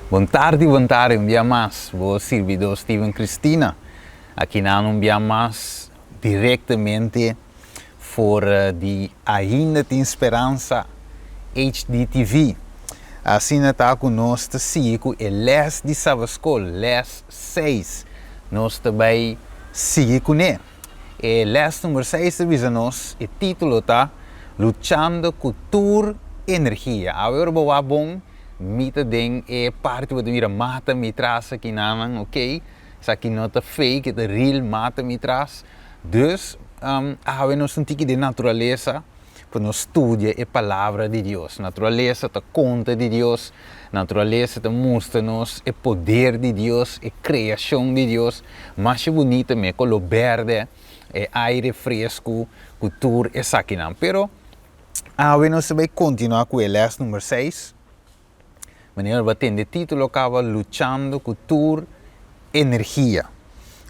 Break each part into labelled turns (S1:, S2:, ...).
S1: Buon tarde, un día más. Vos servidor Steven Cristina. Aqui não um dia mais diretamente voor die Ainda Tem Esperança HDTV. Assim está conosco, sigo e les de Savascol, les 6. Nós também seguimos com ele. E les número 6 avisa nós, o título está Luchando Cultura Energia. Agora vou bom, mita den e parte wat mira mata mi tras aqui naman, ok? Aqui não tá fake, é real mata mi tras. Dus, we nos um tique de natureza, para nós estudar a palavra de Deus. Natureza tá conta de Deus, natureza tá mostra-nos o poder de Deus, a criação de Deus. Mais bonita me color verde, aire fresco, cultura, essa aqui não. Pero, we nos vai continuar com o les número 6. Wanneer we in de título acaba Luchando Cultura Energia.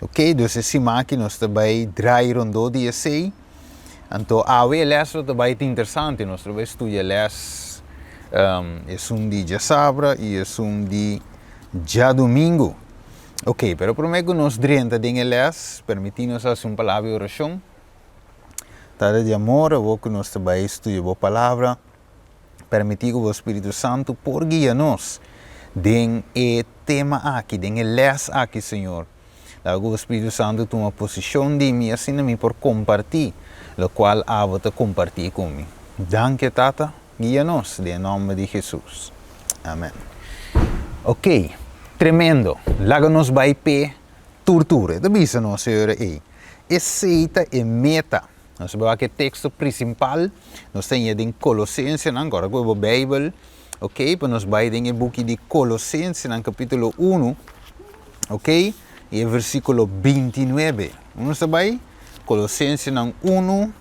S1: Ok, dus esse máquina nós também draai rondou dia 6. Então, a les wat também é interessante, nós também estudar les é dia sábado e é dia domingo. Ok, pero prometo nós drenta de les, permitindo-nos fazer uma palavra de oração. Tada de amor, vou que nós também estudar a palavra. Permitir que o Espírito Santo por guiar-nos den o tema aqui, den o les aqui, Senhor. Daí o Espírito Santo toma posição de mim, assim me por compartilhar, o qual eu vou compartilhar comigo. Danke, Tata, guia-nos, em nome de Jesus. Amém. Ok, tremendo. Lá nos vai pe tortura. Da bisa nós, Senhor, aceita e meta. Nós vamos aqui o texto principal, nós temos em Colossenses, agora com a Bíblia, ok? Para nós vamos em book de Colossenses, no capítulo 1, ok? E versículo 29. Vamos saber? Colossenses 1,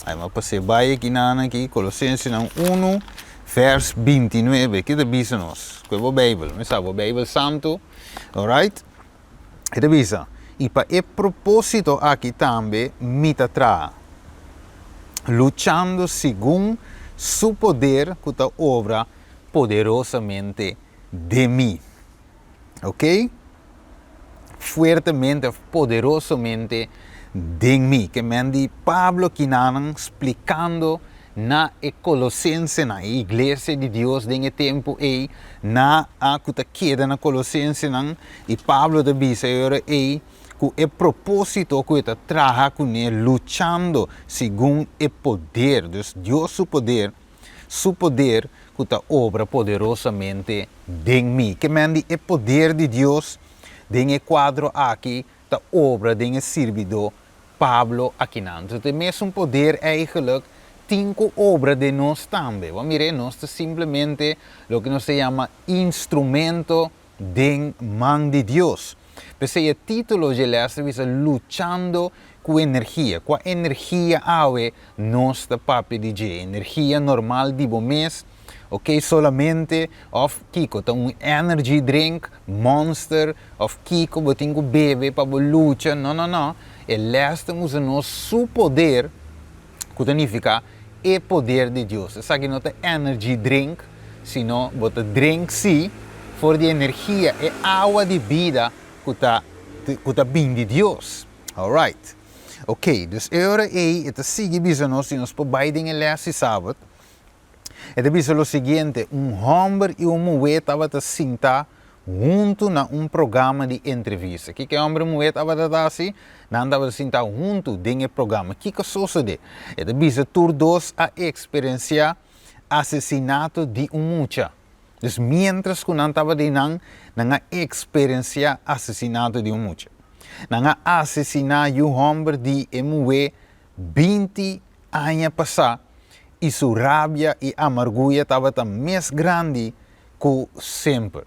S1: aí vamos passar aqui aqui, Colossenses 1, vers 29, que é nós, com a Bíblia, nós sabemos, a Bíblia Santo, alright? Que é bisa. E para o propósito aqui também, mita tra. Luchando según su poder, que ta obra poderosamente de mí. ¿Ok? Fuertemente, poderosamente de mí. Que me andi Pablo Quinanan explicando na Colossense, na igreja de Deus de tempo e na a que queda na Colossense e Pablo de Biseira e com o propósito que está trabalhando com ele, lutando segundo o poder. Deus, seu poder que está obra poderosamente em mim. Que mande o poder de Deus em quadro aqui, está obra em servidor Pablo aqui não. Então, tem mesmo poder eigenlijk, cinco obras de nós também. Vamos ver, nós simplesmente o que nós se chama instrumento de mão de Deus. Pensei o título de lesson é Luchando com energia. Com a energia ave nós da papi de energia normal de mês, ok? Solamente of Kiko, então energy drink, monster, of Kiko, botinho bebe para lucha, não. E lesson usa nosso poder, que significa o poder de Deus. Sabe que não é energy drink, sino bota drink sim, for de energia e água de vida. Que tá bem de Deus. Alright. Ok, dus agora é sigue nós por beide em leste sábado. É o seguinte, homem e uma mulher estavam sentar junto na programa de entrevista. Que homem e mulher estavam assim, não estavam sentar junto no programa. Que sucede? É tur dos a experienciar assassinato de mucha. Dus mientras que não estava na experiência assassinato de mucha. Na assassinato um homem de mulher 20 anos passar e sua rabia e amargura estava mais grande que sempre.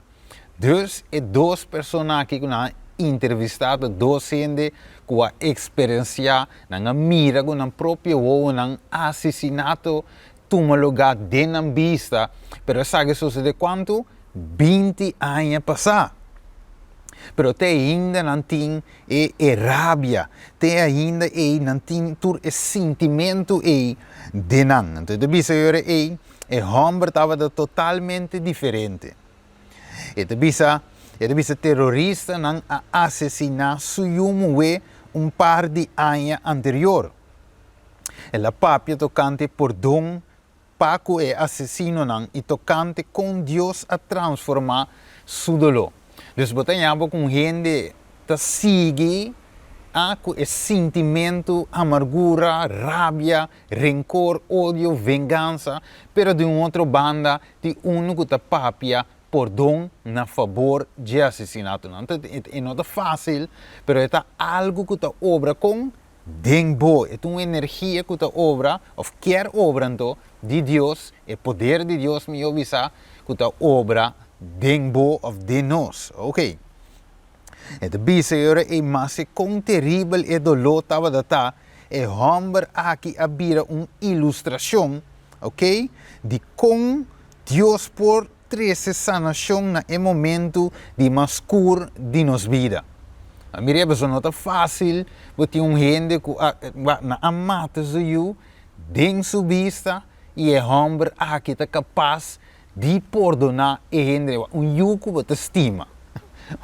S1: Dus duas pessoas que na entrevistado, duas gente com a experiência na mira com o próprio ou na assassinato toma lugar dentro da vista, pero sabe sucede quanto? 20 anos passar. Pero te ainda não tem rabia, te ainda não tem o sentimento de não. Então, o homem estava totalmente diferente. e te bisa terrorista nang assassina suyumuwe par di anni anterior. E la papia tocante perdão Paco e assassino nang e tocante com Deus a transformar su dolor. Dus botanyabo com gente ta sigue com esse sentimento, amargura, rabia, rencor, ódio, vingança, pero de outra banda, de que ta papia perdão na favor de assassinato. Não é fácil, pero é algo que ta obra com denbo, é uma energia que ta obra, ou quer obra então, de Deus, é poder de Deus me avisa que ta obra denbo of de nós, ok? E de bisagora é mais com terrível e dolor tava data é homem aqui abira ilustração, ok? De como Deus por treze sanação na momento de mais cur de nos vida. A minha pessoa não é fácil, porque gente que na amata you den sua vista e é homem aqui tá capaz de perdonar e gente yugo que estima.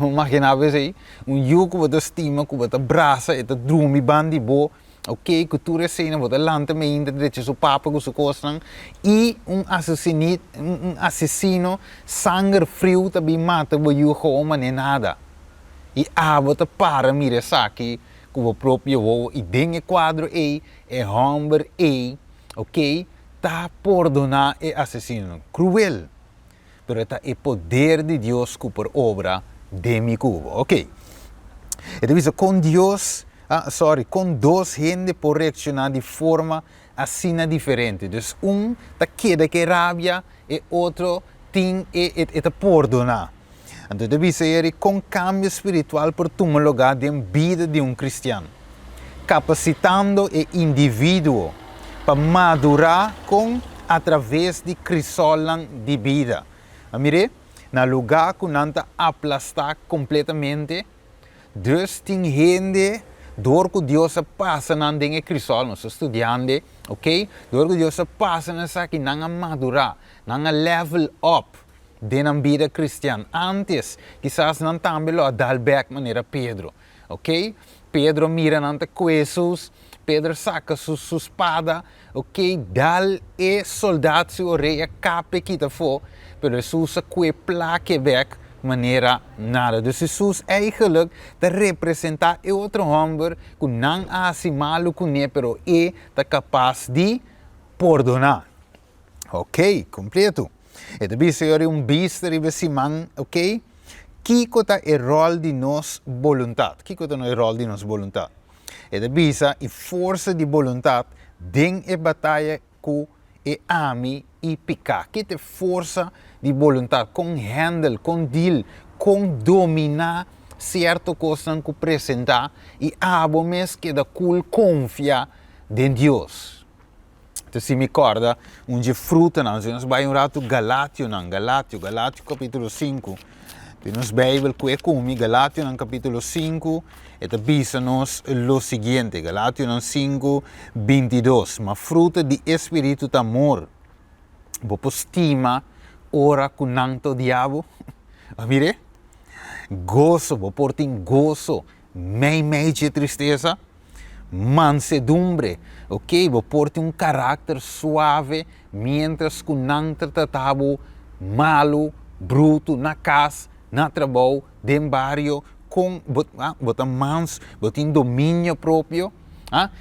S1: Imaginava aí, yugo que estima, que abraça, e drumi bandi bo, ok, que tu recena, que lanta me ainda direito su papa com su costan, e assassino sangue frio também mata bo yugo mas nem nada. E bota para mira saki, que o próprio voo e dengue quadro e homem e, ok, tá perdonar e assassino cruel, pero tá é poder de Deus que por obra de mi cubo, ok? Então, com Deus, com dois gente por reaccionar de forma assim diferente. Então, tá queda que rabia e outro tem e tá perdonar. Então, deve ser com cambio espiritual por tomar lugar de vida de cristiano, capacitando o indivíduo para madurar através de crisolan de vida. Mire, na lugar que não está aplastar completamente, Deus tem gente, dor que Deus passa na dengue crisol, nós estudiando, ok? Dor que Deus passa nessa que não madurar, não level up na vida cristã. Antes, quizás não também lo dalback maneira Pedro, ok? Pedro mira nanta com Jesus, Pedro saca sua espada, ok? Dal e soldado o rei a cape que ta for, pero Jesus que plaque weg maneira nada. Dus Jesus eigenlijk te representar outro homem que não assim malo com ele, pero é capaz de perdonar. Ok, completo. E também se é bister e simão, ok? Que é o rol de nossa vontade? Que é o rol de nossa vontade? E também a força de vontade den a batalha que é ami e picar. Que é força de vontade com handle, com deal, com dominar certa coisa que apresentar e abo mesmo que da cool confia em Deus. Então, se me recorda, fruta, nós vai um rato Galatio capítulo 5. Nos Bíblia que é como Galatio capítulo 5, e avisa-nos o seguinte, Galatio 5, 22. Mas fruta de espírito de amor, você estima, ora com nanto diabo. Mire, gozo, você porta gozo, meio de tristeza, mansedumbre, ok? Você porta caráter suave, mientras que nanto tratabo malo, bruto, na casa, na trabalho, dentro barrio, com botar mãos, botar domínio próprio.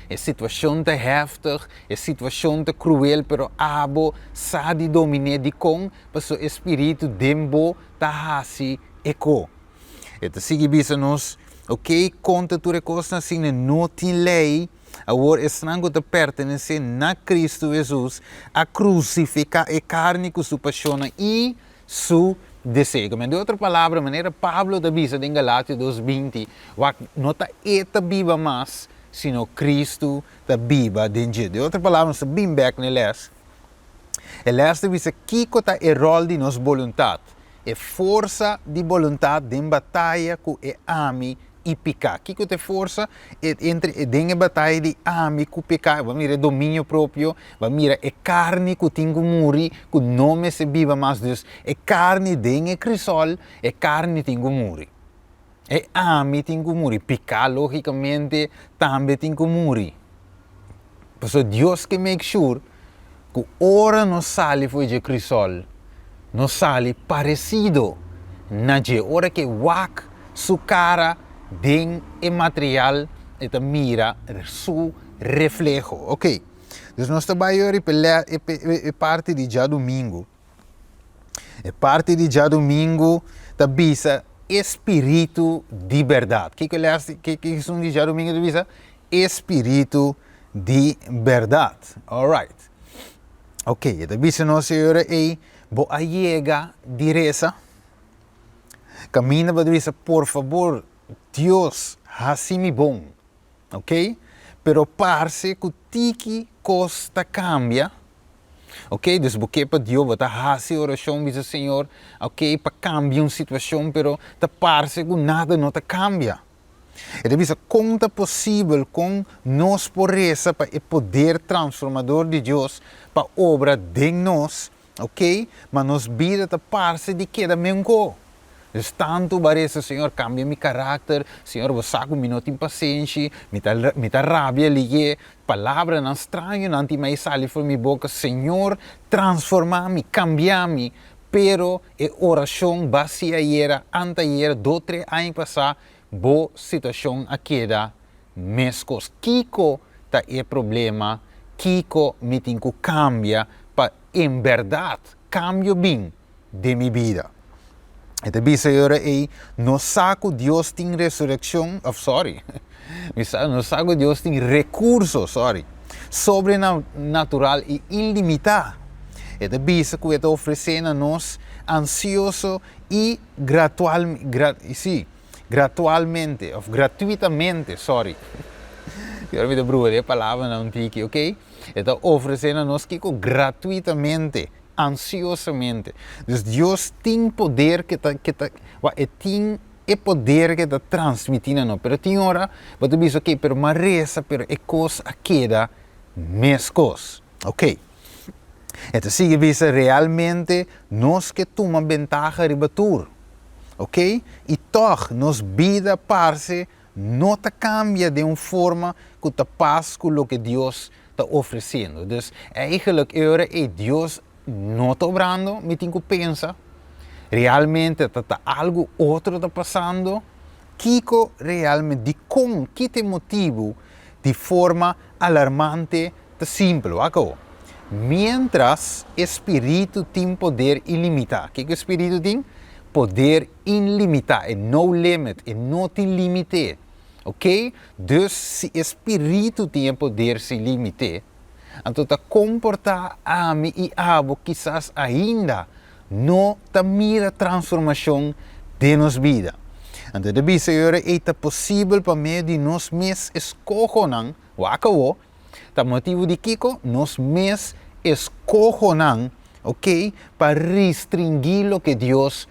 S1: É situação te heftig, é situação te cruel, pero abo sabe dominar de com, para o espírito dembo ta hasi eco. Então sigue bisa-nos, ok, conta tu recosta assim, não tem lei, agora estrango te pertenece na Cristo Jesus, a crucificar a carne com sua paixão e su desejo. De outra palavra, maneira Pablo da bisa em Galátia 2:20, não está eta viva mais, sino Cristo da viva dentro. De outra palavra, se bem back na les. E les da bisa que está o rol de nossa vontade, é força de vontade de batalha que é ami e pecar. Que te força entre dengue batalha de ame com pecar, vai mirar domínio próprio, vai mirar é carne que tem que morrer, que não se viva mais, dus é carne dengue crisol, é carne tem que morrer. É ame tem que morrer, pecar logicamente também tem que morrer. Por isso Deus que make sure que ora não sale foi de crisol, não sale parecido. Naje, ora que wak su cara den e material e te mira su reflejo. Ok, dus nós trabalhamos e parte de já domingo. E parte de já domingo te bisa espírito de verdade. Que são de já domingo te bisa? Espírito de verdade. Alright. Ok, te bisa nós senhora e bo a chega de reza. Camina para dizer, por favor, Deus, assim bom, ok? Pero parece que o tiki costa cambia, ok? Dus porque para Deus, você faz oração, diz Senhor, ok? Para cambiar uma situação, pero te parece que nada não te cambia. Ele diz, como é possível com nós por essa para o poder transformador de Deus para a obra de nós, ok? Mas nos vida te parece de que da mengo. Dus tanto parece, Senhor, cambia meu caráter, Senhor, vou saco me não tenho paciência, me tá rabia ali, palavra não estranha, não tem mais sale por minha boca, Senhor, transforma-me, cambia-me, pero a oração bacia era, anteera, 2-3 anos passar, boa situação aqui da mescos. Kiko tá é problema, Kiko me tem que cambiar para, em verdade, cambio bem de minha vida. E te bisa agora é, no saco Deus tem ressurreição, no saco Deus tem recursos, sobrenatural e ilimitado. E te bisa que está oferecendo a nós ansioso e gratuitamente, Eu me bruto a palavra não tiki, ok? Está oferecendo a nós que gratuitamente. Ansiosamente. Dus Deus tem poder que tem poder que está transmitindo não. Pero tem hora, você diz, ok, pero uma reza, pero é coisa queda mescos. Ok. Então significa realmente nós que toma ventaja de batur. Ok? E toch, nos vida parece não te cambia de uma forma que te passa com o que Deus está oferecendo. Dus eigenlijk é Deus não está obrando, me tenho que pensar, realmente está algo outro está passando, Kiko realmente, de com que te motivo, de forma alarmante, de simples, acabou. Mientras espírito tem poder ilimitado, que o espírito tem? Poder ilimitado, no limit, não tem limite, ok? Dus se espírito tem poder sem limite, então te comportar a mim e abo quizás ainda não te mira transformação de nossa vida. Então deve ser é possível para meio de nós mesmos escolher, wakawo, tá motivo de Kiko, nós mesmos escolher, ok, para restringir o que Deus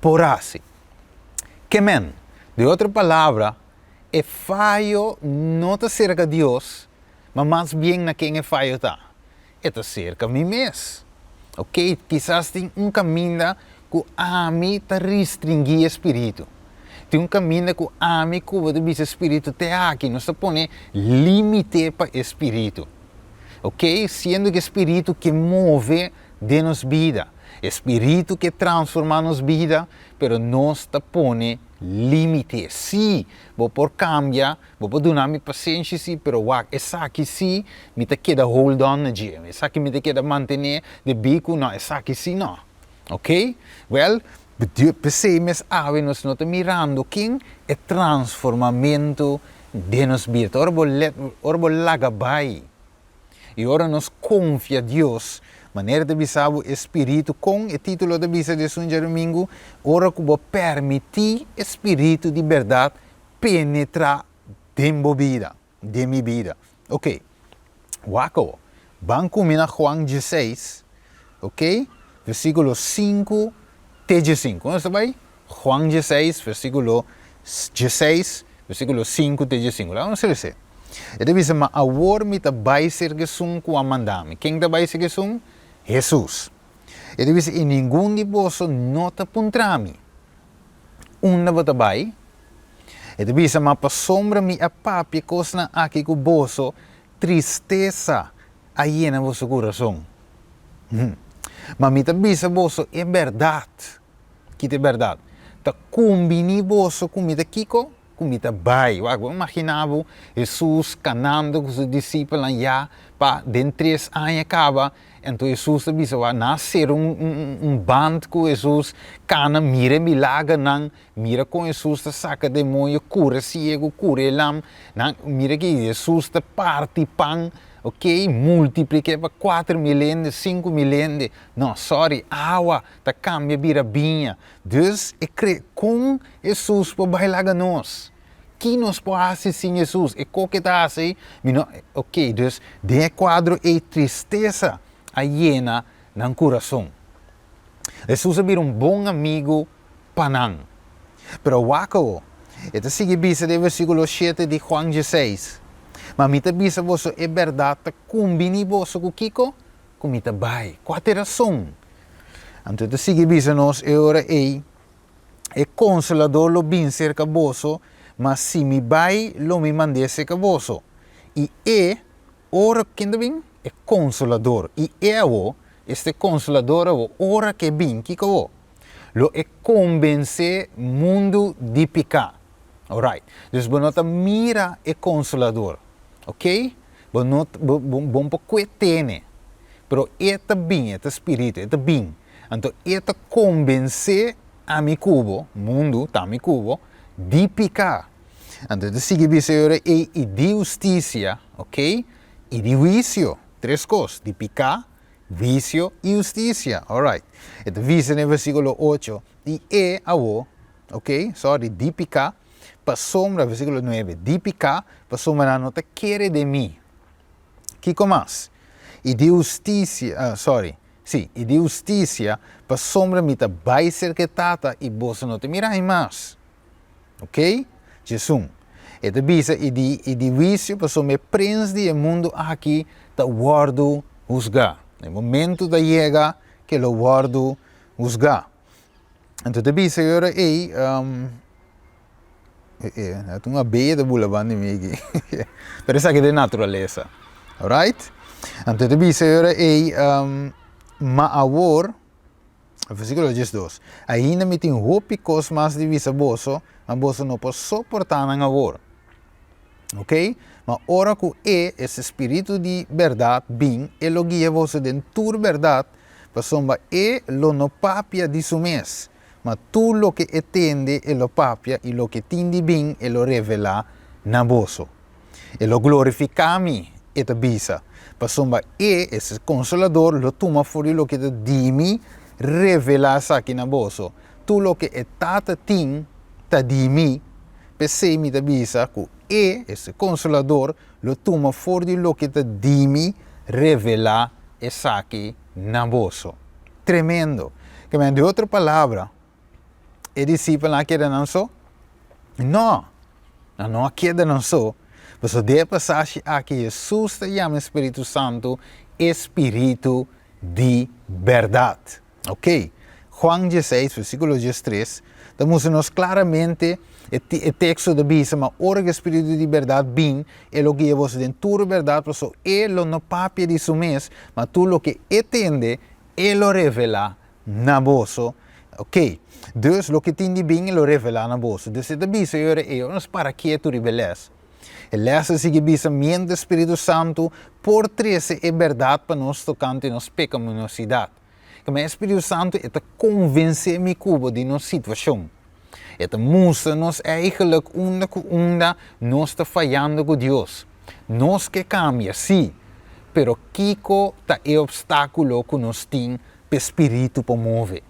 S1: porase. Que men, de outra palavra, é falho não te cerca de Deus, mas mais bem na quem é falho está. É cerca de mim mesmo. Ok? Quizás tem caminho que a mim te restringir o espírito. Tem caminho que a mim que o espírito te aqui. Não se põe limite para o espírito. Ok? Sendo que o espírito que move de nossa vida. Espírito que transforma nossa vida, pero nós te põe limite. Sim, vou por cambiar, vou por dar minha paciência, sim, pero essa aqui sim, me te queda hold on na dia, essa aqui me te queda manter de bico, não, essa aqui sim não, ok? Well, pensemos nós não estamos mirando quem é transformamento de nossa vida. Ora vou lagabai, e ora nós confia Deus. Maneira de visar o Espírito com o título de visa de Sunja Domingo, ora que vou permitir o Espírito de verdade penetrar de minha vida. Ok. Wako. Vamos começar Juan 16, ok? Versículo 5 até 5. Onde está bem? Juan 16, versículo 16 versículo 5 até 5. Lá vamos ler. Ele diz, mas agora me está vai ser que sum com a mandame. Quem está vai ser que sum? Jesus. Ele diz, e nenhum de vós não está puntrami. Uma bota vai. Ele diz, mas para sombra me a papi cosna aqui com vosso tristeza aí na vosso coração. Mas me está diz vosso é verdade. Que é verdade. Tá combini vosso com me tá kiko, com me tá vai. Eu imaginava Jesus canando com os discípulos lá para dentro de 3 anos acaba. Então Jesus disse, vai nascer band com Jesus, cana, mira milagre, mira com Jesus, saca demônio, cura cego, cura elam, mira que Jesus parte pão, ok, multiplica para 4 milhões, 5 milhões, não, sorry, água, tá cambia birabinha, dus, com Jesus para bailar nós. Que nos pode fazer sem Jesus? E o que está assim? Ok, dus, de quadro é tristeza. A hiena no coração. Jesus é bom amigo para nós. Pero wako, ito sigue bisa de versículo 7 de Juan 16. Mas mita bisa vosso é verdade, combini vosso com Kiko, com mita bai. Qual é a razão? Então ito sigue bisa nós, ora é consolador lo bin cerca vosso, mas se me bai lo me mande cerca vosso. E ora quem bem? É consolador. E eu, este consolador, ora que vem, que eu lo é convencer mundo de pecar. Alright. Dus bonota mira é consolador. Ok? Bom para que tem. Pero eta bem, eta espírito, eta bem. Então, eta convencer a mi cubo, mundo, tá mi cubo, de pecar. Então, de seguir é de justiça, ok? E de vício. 3 coisas, de pecar, vício e justiça. Alright. Então, diz no versículo 8, e ok? Sorry, de pecar, para sombra, versículo 9, de pecar, para sombra não te quer de mim. Que mais? E de justiça, e de justiça, para sombra me te vai ser que tata e você não te mirai mais. Ok? Jesus. Então, diz, e de vício, para sombra prende o mundo aqui, te guardo juzgar. No momento da chega que lo guardo juzgar. Então, te diz, agora, é uma beia de bulabande aqui. Mas isso aqui é de natureza. Alright? Então, te diz, agora, mas agora, versículo 12, ainda me tem roupa coisas mais de visa vosso, mas vosso não pode suportar agora. Ok? Mas ora que esse espírito de verdade, bem, ele guia você dentro da verdade, para sombra lo no papia de su mês. Mas tu lo que entende, lo papia, e lo que tende bem, lo revela na vosso. E lo glorificami, eta bisa. Para sombra esse consolador, lo toma fora lo que te dimi, revela aqui na vosso. Tu lo que tata tin, ta dimi, pensei da bisa, que esse consolador lo toma fora de lo que te dimi, revela essa aqui na vosso. Tremendo. Que de outra palavra, e discípulo não quer não só? Não quer não só. Mas de passagem aqui, Jesus te chama Espírito Santo, Espírito de verdade. Ok? Juan 16, versículo 13, mostra-nos claramente o texto da Bíblia, mas ora que o Espírito de verdade vem, ele guia você dentro da verdade, porque ele não papia de su mês, mas tu lo que entende, ele revela na vosso. Ok? Dus lo que entende bem, ele revela na vosso. Dus da Bíblia, eu não para que tu reveles. Ele se que Bíblia, mente Espírito Santo, por 13 é verdade para nós tocante nossa pecaminosidade. Mas o Espírito Santo é convencer me cubo de nossa situação. É mostra-nos eigenlijk onde nós está falhando com Deus. Nós que cambia, sim, pero Kiko tá é obstáculo que nós temos para o Espírito para mover.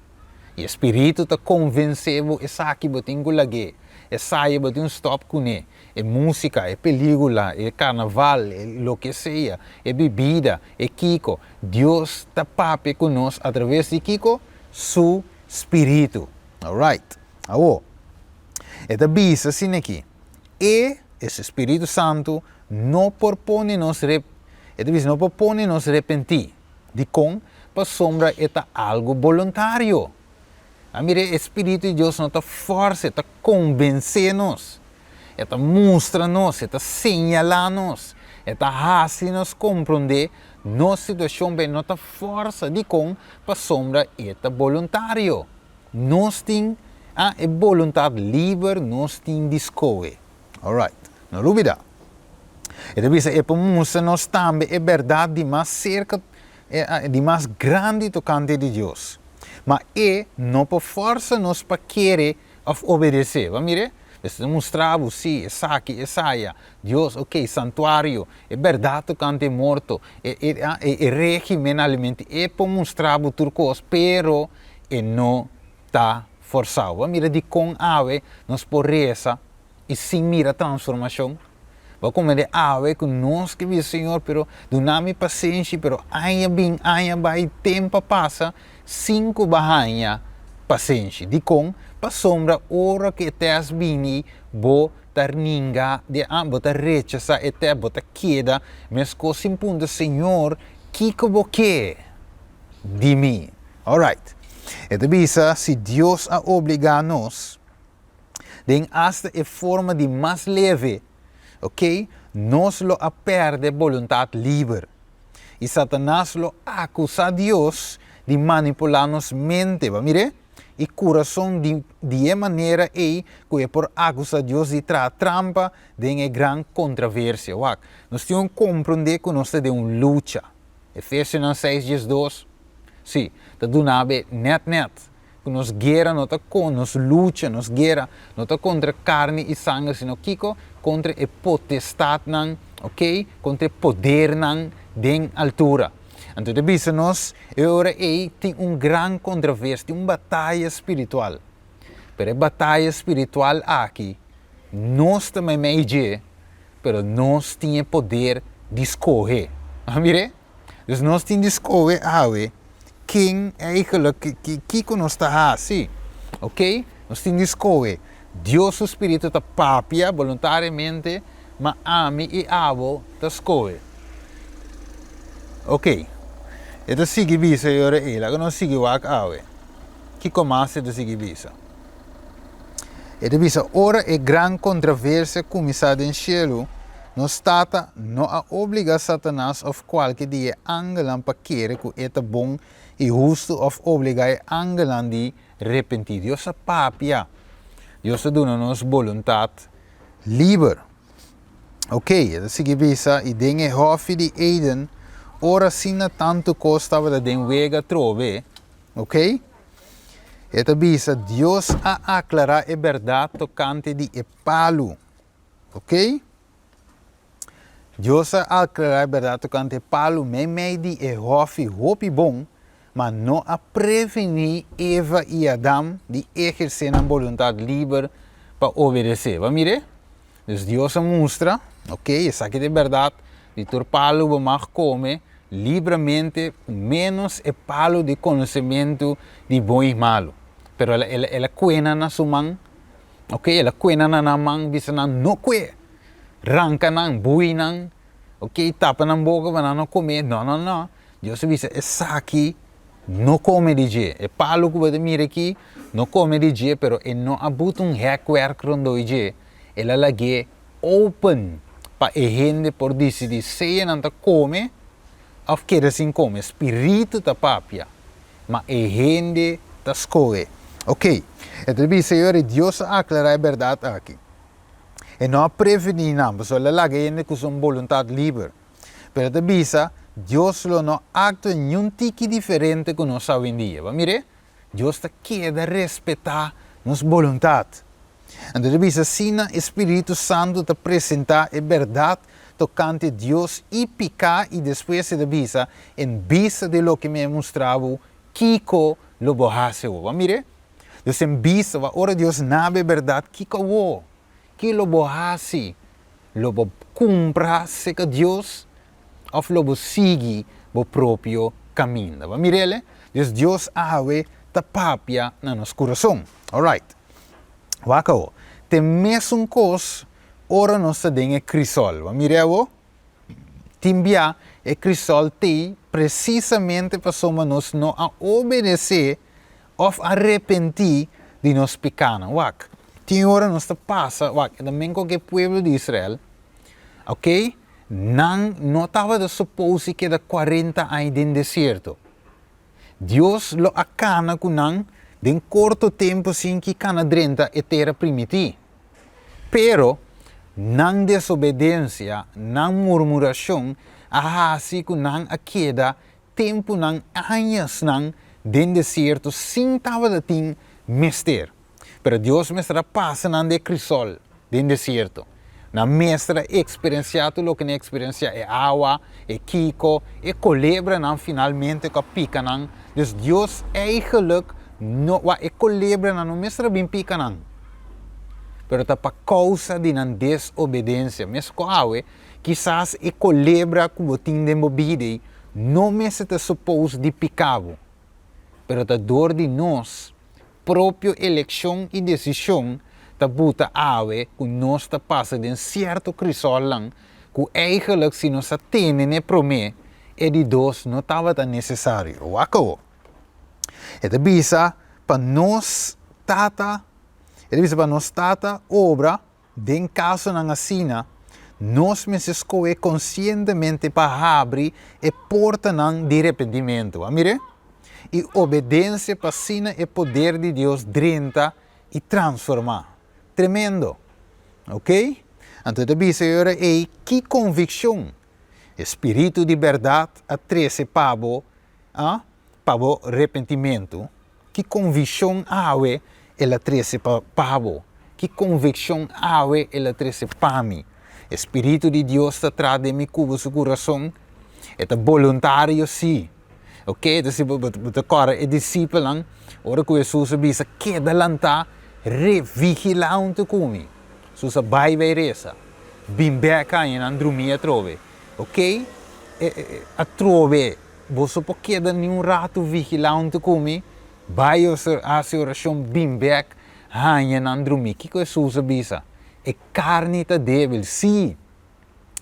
S1: E o Espírito está convencendo essa aqui que tem que lagar. Essa aí que tem stop com ele. É música, é película, é carnaval, é lo que seja, é bebida, é Kiko. Deus está papo conosco através de Kiko, seu Espírito. Alright. Então, bisa assim aqui. E esse Espírito Santo não propõe-nos repentir. De com, para sombra, é algo voluntário. Mire, o Espírito de Deus não está força, está convencer-nos, está mostrar-nos, está señalar-nos, está fazendo-nos compreender nossa situação bem, não está força de com, para sombra, é voluntário. Nós temos a vontade livre, nós temos de escolher. Alright, não dúvida. E depois é para mostrar-nos também a verdade de mais cerca, de mais grande tocante de Deus. Mas não por força nos para querer obedecer. Vamos ver? Você mostrava, sim, essa aqui, essa aí. Deus, ok, santuário, é verdade tocante morto, é regime alimento, é para mostrar tudo coisa, pero não está forçado. Vamos ver de com ave, nos por reza e sem mira transformação. Vamos comer ave que nós que vi Senhor, pero dá-me paciência, pero aia vai, tempo passa, 5 barranha paciência. De com, para sombra, hora que estás vindo, botar ninga, botar rechaça, até botar queda, mas coisa punto, Senhor, que vou quer de mim. Alright. Então, bisa, se Deus a obriga a nós, den hasta a forma de mais leve, ok? Nós lo a perde vontade livre. E Satanás lo acusa a Deus de manipular nos mente, va mire? E coração de maneira que é por acusar Deus de trampa de uma grande controvérsia. Nós temos que compreender que nós temos uma luta. Efésios 6:2. Sim, tá do nabe net. Que nos guerra não tá com, nos luta, nos guerra não tá contra carne e sangue, sino kiko contra a potestade nan, ok? Contra o poder nan de altura. Então, debisa nós, agora tem grande controvérsia, uma batalha espiritual. Pero a batalha espiritual aqui, nós também meio, pero nós temos poder de escolher. Mire? Então, nós temos de escolher quem eigenlijk que nós está assim, ok? Nós temos de escolher. Deus, o Espírito, está papia voluntariamente, mas ami e abo está escolher. Ok? Então, sigue bisa agora ela, que não sigue o ave. Que começa a seguir bisa. Então, bisa, ora é grande controvérsia começada em cielo, no stata não a obriga Satanás of qualquer dia angelan para querer que é bom e justo of obrigar angelan de repentir. Deus a papia. Deus a dona nos vontade livre. Ok, então sigue bisa, e dengue hofi de Eden, ora sina tanto costava da den wega trove, ok? Eta bisa, Deus a aclarar a verdade tocante de palo, ok? Deus a aclarar a verdade tocante de palo, me de hopi bom, mas não a prevenir Eva e Adão de exercer a vontade livre para obedecer. Vamos ver? Então Deus a mostra, ok? Essa aqui é verdade, de tur palo vamos comer livremente, menos o palo de conhecimento de bom e malo. Pero ela cuena na sua mão, ok? Ela cuena na mão, bisa na não cue, ranca na, bui na, ok? Tapa na boca para não comer, não. Deus bisa, essa aqui não come de dia. O palo que você mira aqui, não come de dia, pero ele não abuta hekwerk rondo dia. Ela lage open para a gente por decidir se não tá come, ou quer assim come, espírito da papia, mas a gente tá escolhe. Ok, então, Senhor, Deus aclarar a verdade aqui. E não prevenir nada, só ela lage gente com sua vontade livre. Pero Deus não actua nenhum tipo diferente que nós sabemos dia. Mire, Deus quer respeitar nossa vontade. Então, assim, o Espírito Santo te apresentar a verdade tocante Deus e picar e depois de visa, em vista de lo que me mostrava, Kiko lo borraseu. Mire, Deus em vista, ora Deus nabe verdade, Kiko wo, que lo borrase, lo cumpra se que Deus, ou lo sigue o próprio caminho. Mire, Deus ave ta papia na nosso coração. Alright. Wakao, tem mesmo coisa ora nós tem é crisol. Vamos mirar, timbia é crisol tem precisamente para somos nós não a obedecer ou arrepentir de nós pecados. Wak, tem hora nós passa, wak, também qualquer povo de Israel, ok? Não estava de supor que era 40 anos no deserto. Deus lo acana com não, de curto tempo sim que cana drenta e terra primiti. Pero, não desobediência, não murmuração, assim que não a queda, tempo não, anos não, den deserto, sim estava de tim, mister. Pero Deus mestra passa não de crisol, den deserto. Na mestra experienciato lo que na experiencia é água, é kiko, é colebra não finalmente com pica não. Dus Deus eigenlijk no é colebra não mestra bem pica não. Pero tá por causa de não desobediência, mesmo com água, quizás é colebra que botin de mobile, não mesmo te supôs de picavo. Pero tá dor de nós, própria eleição e decisão, ta buta água que nós ta passa de certo crisol lang, que eigenlijk se nós atene ne prome, é de Deus não estava tão necessário. Wako. É de bisa para nós tata, obra, de caso na assina, nós me escolhe conscientemente para abrir e porta de arrependimento. Amire? E obediência para sina e poder de Deus drenta e transformar. Tremendo. Ok? Então, a bisa agora é que convicção. Espírito de verdade a 13 pavo, pavo arrependimento. Que convicção água ela 13 pavo. Que convicção água ela 13 pami. Espírito de Deus está atrás de meu coração. É voluntário sim. Ok? Então, se você é discípulo, ora que Jesus bisa queda lantar, vigilante come. Susa vai resa. Bimbeca in andrumia trove. Ok? A trove. Você pode quedar um rato vigilante come. Vai a oração bimbeca. Hanha andrumi. Kiko Susa bisa. É carne tá débil. Sim.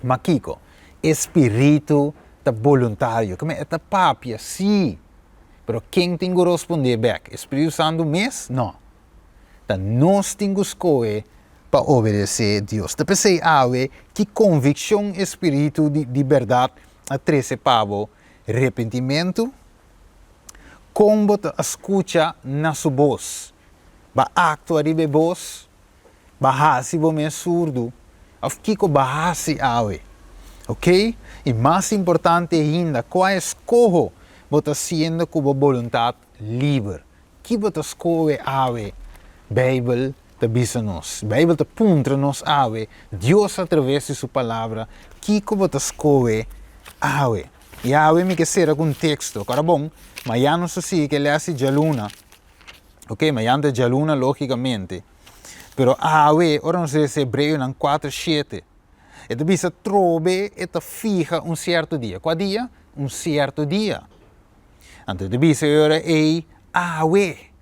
S1: Mas Kiko. Espírito tá voluntário. Como é tá papia. Sim. Pero quem tem que responder back? Espírito Santo mesmo? Não. Então, nós temos que escolher para obedecer a Deus. Depois, que convicção espírito de verdade a 13 pavo, arrependimento, como te escuta na sua voz, para actuar de voz, para se você surdo, ou que para se ok? E mais importante ainda, qual é escolha você sendo com a vontade livre? Que você escolhe Bíblia te bisa nos. Bíblia te puntra nos ave. Deus através de sua palavra. Que como te escolhe ave. E ave me que será com texto. Agora bom, mas já não sei que lê já luna. Ok, mas já já luna logicamente. Pero ave, ora não sei se Hebreu não 4:7. E te bisa trobe e te fija certo dia. Qual dia? Certo dia. Então te bisa ora é ave.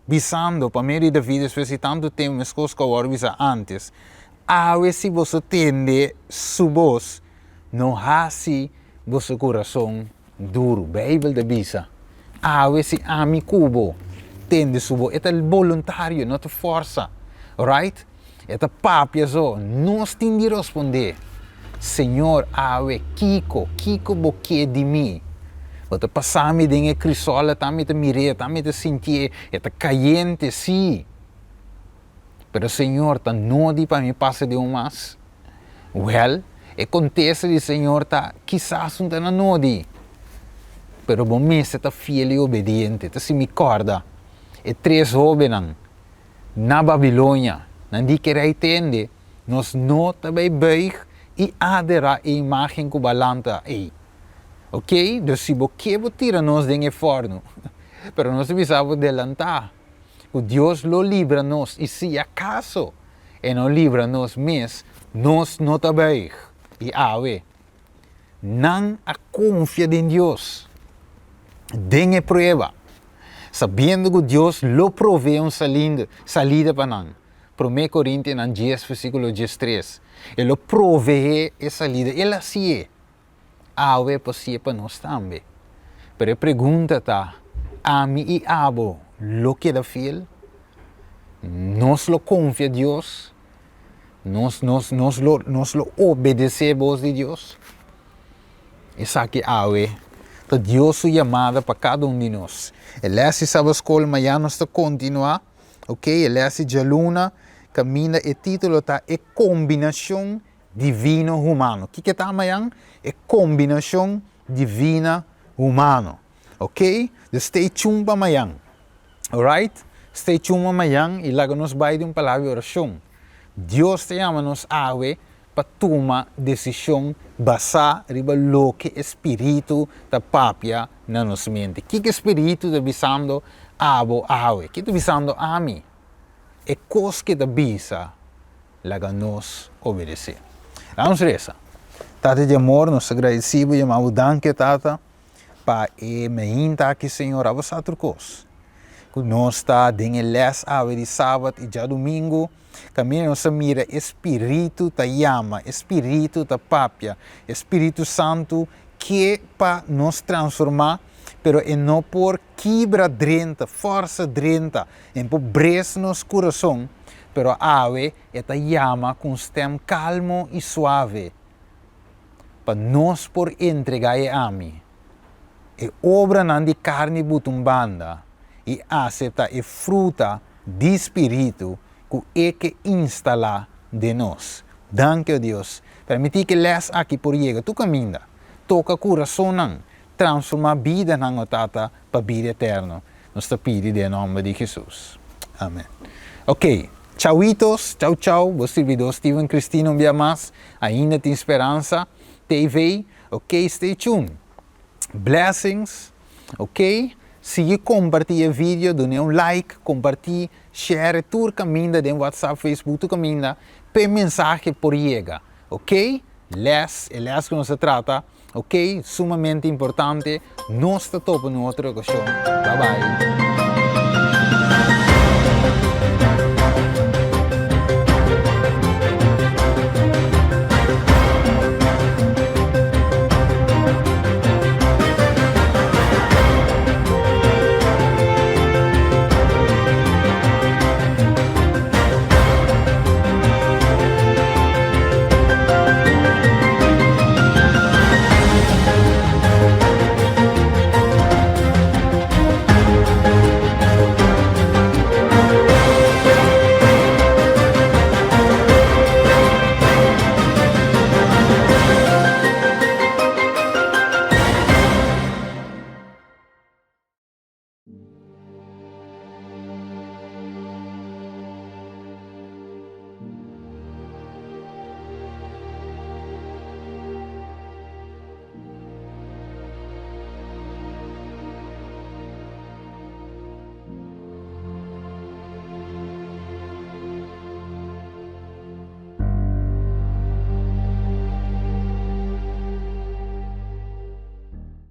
S1: Visando para meio da vida, se tanto tempo as coisas que eu visa antes, a ver se você tende sua voz, não hace você coração duro, Bíblia da bisa. A ver se ami cubo tende sua voz, é voluntário, não é força, right? É papia só, nós temos de responder, Senhor, a ver Kiko boque de mim. Você passar-me de crisola, tá-me de mirar, tá-me de sentir, é caliente, sim. Pero, Senhor, tá nodi para me passar de mais. Well, acontece de Senhor, tá, quizás não tá nodi. Pero, bom mês, tá fiel e obediente, tá se me corda. E 3 jovens na Babilônia, não di que entende, nós não também beig e adera a imagem que balanta aí. Ok? Dus se você tira nós de forno, pero nós precisamos adelantar. O Deus lo livra nós, e se acaso e não livra nós mesmos, nós não também. E ave, não a confia em Deus. Dengue prova, sabendo que Deus lo provee salida para nós. 1 Coríntios 10, versículo 13. Ele provee a salida. Ele assim é. Awe possível para nós também. Pero a pergunta está, a mim e abo, lo que da fiel? Nós lo confia a Deus? Nós lo obedecemos de Deus? Isso aqui awe. Então Deus sua chamada para cada de nós. Ele assim sabe a escola, mas já nós está continuar. Ok? Ele assim de luna, caminha, o título está é combinação divino-humano. O que está amanhã? É combinação divina-humano. Ok? Então stay tuned para amanhã. Alright? Stay tuned amanhã e lá nos vai de uma palavra de oração. Deus te chama nos awe para tomar decisão baseada no que espírito da papia na nossa mente. Que espírito está visando abo awe? Que está visando a mim? É coisa que está visa lá nos obedecer. Vamos reza. Tata de amor, nós agradecemos e amamos danke, Tata, para me inta aqui, Senhor, a você outra coisa. Nós está em les ave de sábado e já domingo, caminho nossa mira, Espírito ta llama, Espírito ta papia, Espírito Santo que para nos transformar, pero e não por quebra drenta, força drenta, empobrece nos coração, pero ave esta llama com stem calmo e suave, para nós por entregar a mim, e obra não de carne butumbanda, e aceita e fruta de Espírito que instala de nós. Danke a Deus. Permitir que les aqui por chega tu caminho, toca coração, transforma a vida na Tata para a vida eterna. Nós te pedimos em nome de Jesus. Amém. Ok. Tchauitos, tchau, tchau. Vos servidor Steven Cristino um dia mais. Ainda tem esperança. TV. Ok, stay tuned. Blessings. Ok. Se compartilha o vídeo, dê like, compartilhe, share, tu caminha de WhatsApp, Facebook, tu caminha, per mensagem por chega, ok? Les que não se trata, ok? Sumamente importante, nós estamos em outra ocasião. Bye bye.